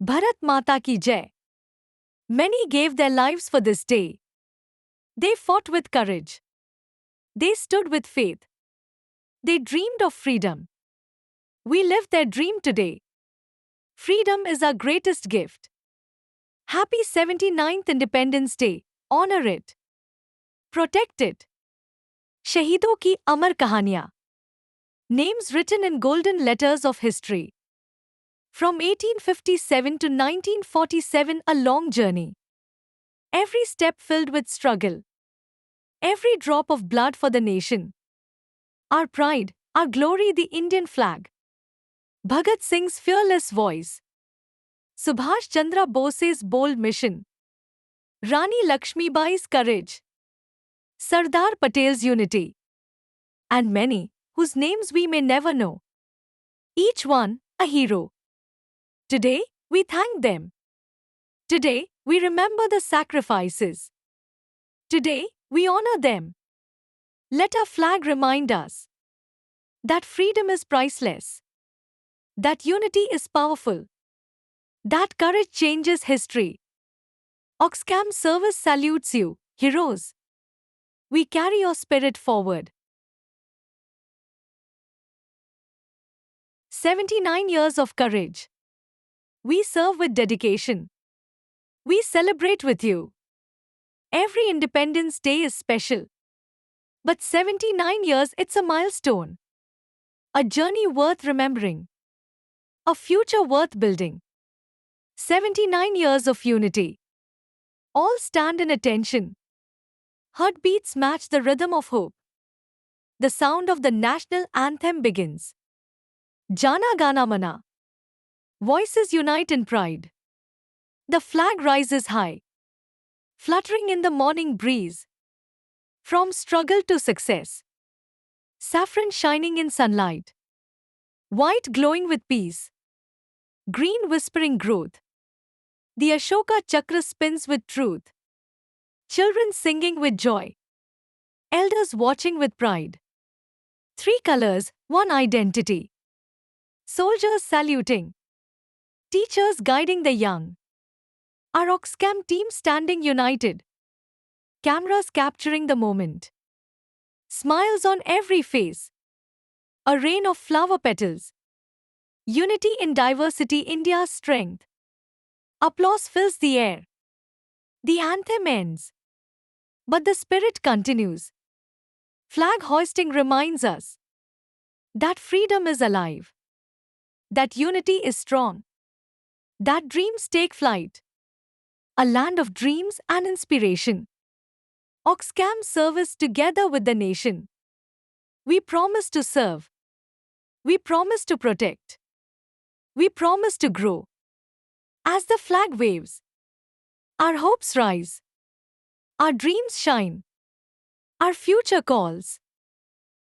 Bharat Mata ki Jai. Many gave their lives for this day. They fought with courage. They stood with faith. They dreamed of freedom. We live their dream today. Freedom is our greatest gift. Happy 79th Independence Day. Honor it. Protect it. शहीदों की अमर कहानियां. Names written in golden letters of history. From 1857 to 1947, a long journey. Every step filled with struggle. Every drop of blood for the nation. Our pride, our glory, the Indian flag. Bhagat Singh's fearless voice. Subhash Chandra Bose's bold mission. Rani Lakshmibai's courage. Sardar Patel's unity. And many, whose names we may never know. Each one, a hero. Today, we thank them. Today, we remember the sacrifices. Today, we honor them. Let our flag remind us that freedom is priceless, that unity is powerful, that courage changes history. Oxcam Service salutes you, heroes. We carry your spirit forward. 79 years of courage. We serve with dedication. We celebrate with you. Every Independence Day is special. But 79 years, it's a milestone. A journey worth remembering. A future worth building. 79 years of unity. All stand in attention. Heartbeats match the rhythm of hope. The sound of the national anthem begins. Jana Gana Mana. Voices unite in pride. The flag rises high, fluttering in the morning breeze. From struggle to success. Saffron shining in sunlight. White glowing with peace. Green whispering growth. The Ashoka Chakra spins with truth. Children singing with joy. Elders watching with pride. Three colors, one identity. Soldiers saluting. Teachers guiding the young. Our Oxcam team standing united. Cameras capturing the moment. Smiles on every face. A rain of flower petals. Unity in diversity, India's strength. Applause fills the air. The anthem ends. But the spirit continues. Flag hoisting reminds us that freedom is alive. That unity is strong. That dreams take flight. A land of dreams and inspiration. Oxcam service together with the nation. We promise to serve. We promise to protect. We promise to grow. As the flag waves, our hopes rise. Our dreams shine. Our future calls.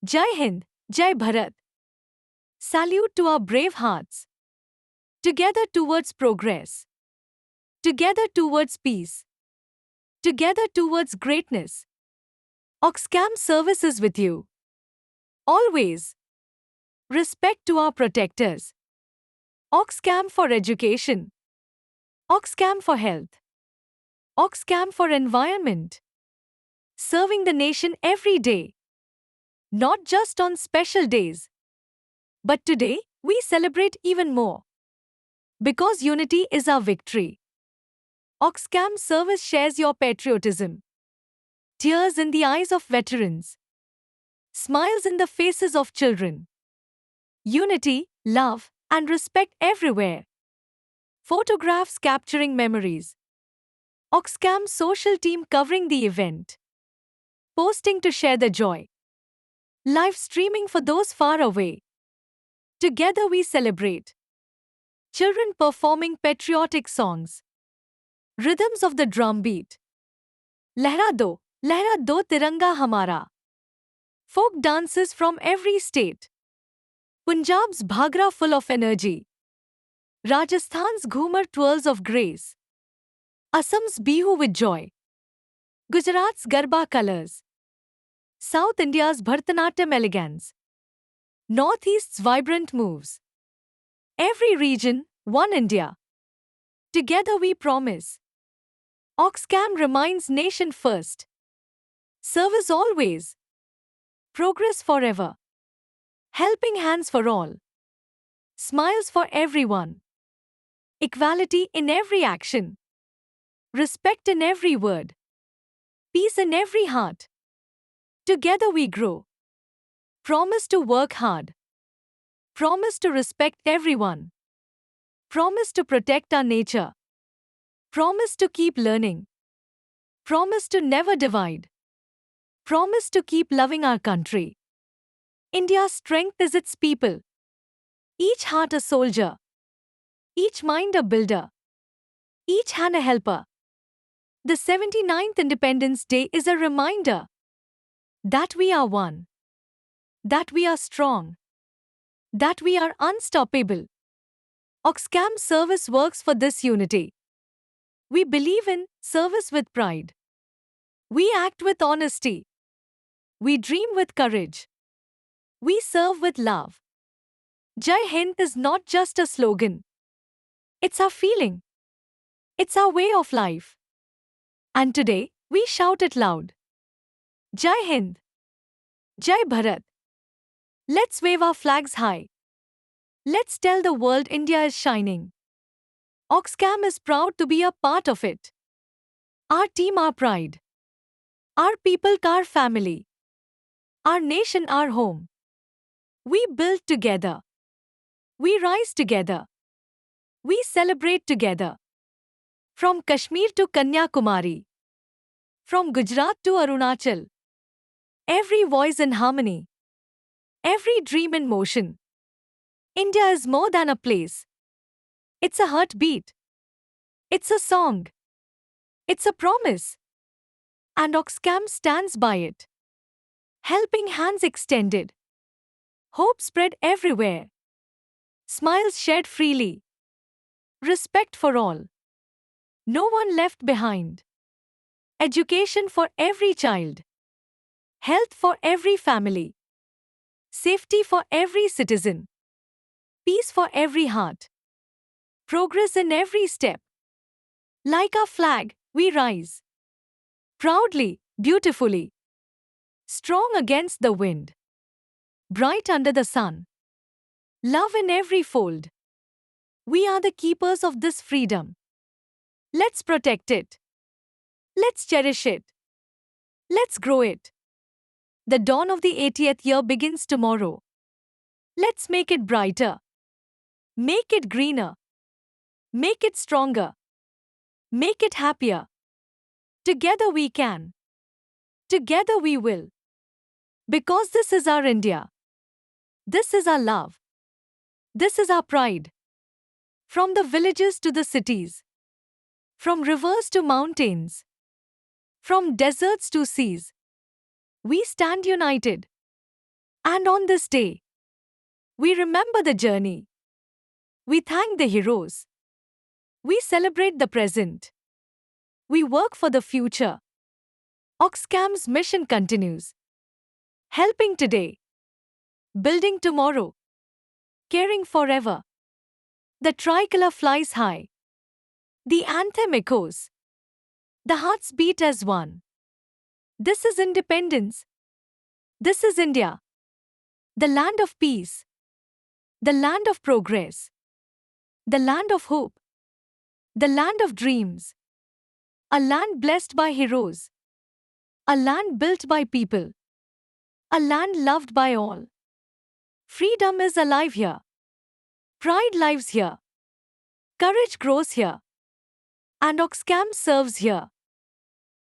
Jai Hind, Jai Bharat. Salute to our brave hearts. Together towards progress. Together towards peace. Together towards greatness. Oxcam service is with you. Always. Respect to our protectors. Oxcam for education. Oxcam for health. Oxcam for environment. Serving the nation every day. Not just on special days. But today, we celebrate even more. Because unity is our victory. Oxcam service shares your patriotism. Tears in the eyes of veterans. Smiles in the faces of children. Unity, love, and respect everywhere. Photographs capturing memories. Oxcam social team covering the event. Posting to share the joy. Live streaming for those far away. Together we celebrate. Children performing patriotic songs. Rhythms of the drumbeat. Lehra do tiranga hamara. Folk dances from every state. Punjab's bhagra full of energy. Rajasthan's ghumar twirls of grace. Assam's bihu with joy. Gujarat's garba colors. South India's Bharatanatyam elegance. Northeast's vibrant moves. Every region, one India. Together we promise. Oxcam reminds nation first. Service always. Progress forever. Helping hands for all. Smiles for everyone. Equality in every action. Respect in every word. Peace in every heart. Together we grow. Promise to work hard. Promise to respect everyone. Promise to protect our nature. Promise to keep learning. Promise to never divide. Promise to keep loving our country. India's strength is its people. Each heart a soldier. Each mind a builder. Each hand a helper. The 79th Independence Day is a reminder that we are one, that we are strong, that we are unstoppable. Oxcam service works for this unity. We believe in service with pride. We act with honesty. We dream with courage. We serve with love. Jai Hind is not just a slogan. It's our feeling. It's our way of life. And today, we shout it loud. Jai Hind. Jai Bharat. Let's wave our flags high. Let's tell the world India is shining. Oxcam is proud to be a part of it. Our team, our pride. Our people, our family. Our nation, our home. We build together. We rise together. We celebrate together. From Kashmir to Kanyakumari. From Gujarat to Arunachal. Every voice in harmony. Every dream in motion. India is more than a place. It's a heartbeat. It's a song. It's a promise. And Oxcam stands by it. Helping hands extended. Hope spread everywhere. Smiles shared freely. Respect for all. No one left behind. Education for every child. Health for every family. Safety for every citizen. Peace for every heart. Progress in every step. Like our flag, we rise. Proudly, beautifully. Strong against the wind. Bright under the sun. Love in every fold. We are the keepers of this freedom. Let's protect it. Let's cherish it. Let's grow it. The dawn of the 80th year begins tomorrow. Let's make it brighter. Make it greener. Make it stronger. Make it happier. Together we can. Together we will. Because this is our India. This is our love. This is our pride. From the villages to the cities. From rivers to mountains. From deserts to seas. We stand united. And on this day, we remember the journey. We thank the heroes. We celebrate the present. We work for the future. Oxcam's mission continues. Helping today. Building tomorrow. Caring forever. The tricolor flies high. The anthem echoes. The hearts beat as one. This is independence. This is India. The land of peace. The land of progress. The land of hope. The land of dreams. A land blessed by heroes. A land built by people. A land loved by all. Freedom is alive here. Pride lives here. Courage grows here. And Oxcam serves here.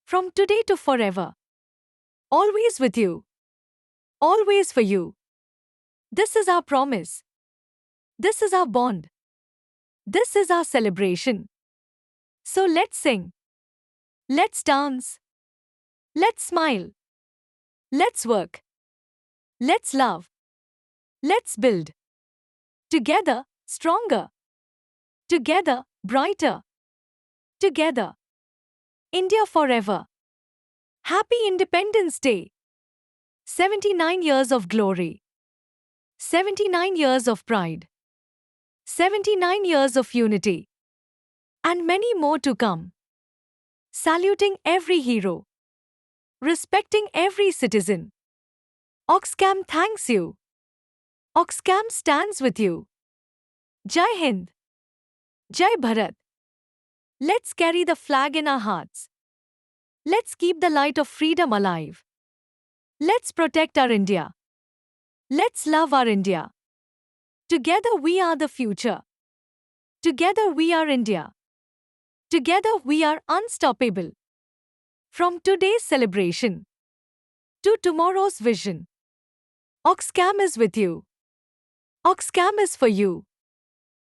From today to forever. Always with you. Always for you. This is our promise. This is our bond. This is our celebration. So let's sing. Let's dance. Let's smile. Let's work. Let's love. Let's build. Together, stronger. Together, brighter. Together. India forever. Happy Independence Day. 79 years of glory. 79 years of pride. 79 years of unity. and many more to come. Saluting every hero, respecting every citizen. Oxcam thanks you. Oxcam stands with you. Jai Hind. Jai Bharat. Let's carry the flag in our hearts. Let's keep the light of freedom alive. Let's protect our India. Let's love our India. Together we are the future. Together we are India. Together we are unstoppable. From today's celebration to tomorrow's vision, Oxcam is with you. Oxcam is for you.